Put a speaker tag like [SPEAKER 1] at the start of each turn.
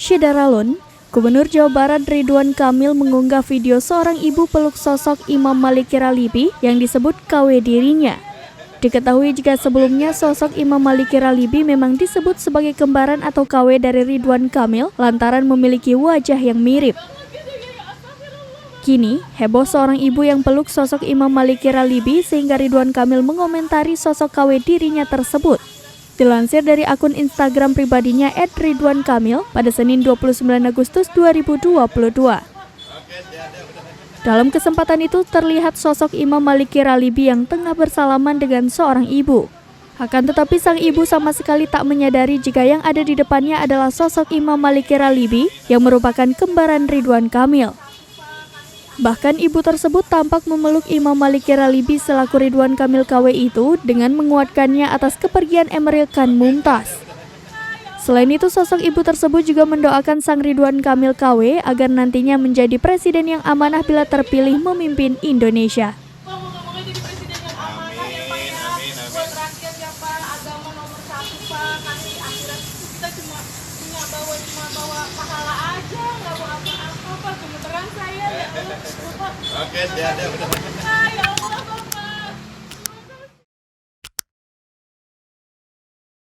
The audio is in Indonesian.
[SPEAKER 1] Syedaralun, Gubernur Jawa Barat Ridwan Kamil mengunggah video seorang ibu peluk sosok Imam Maliki Ralibi yang disebut KW dirinya. Diketahui jika sebelumnya sosok Imam Maliki Ralibi memang disebut sebagai kembaran atau KW dari Ridwan Kamil lantaran memiliki wajah yang mirip. Kini, heboh seorang ibu yang peluk sosok Imam Maliki Ralibi sehingga Ridwan Kamil mengomentari sosok KW dirinya tersebut. Dilansir dari akun Instagram pribadinya @ridwankamil pada Senin 29 Agustus 2022. Dalam kesempatan itu terlihat sosok Imam Maliki Ralibi yang tengah bersalaman dengan seorang ibu. Akan tetapi sang ibu sama sekali tak menyadari jika yang ada di depannya adalah sosok Imam Maliki Ralibi yang merupakan kembaran Ridwan Kamil. Bahkan ibu tersebut tampak memeluk Imam Maliki Ralibi selaku Ridwan Kamil KW itu dengan menguatkannya atas kepergian Emeril Khan Mumtaz. Selain itu, sosok ibu tersebut juga mendoakan sang Ridwan Kamil KW agar nantinya menjadi presiden yang amanah bila terpilih memimpin Indonesia.
[SPEAKER 2] Oke, ya.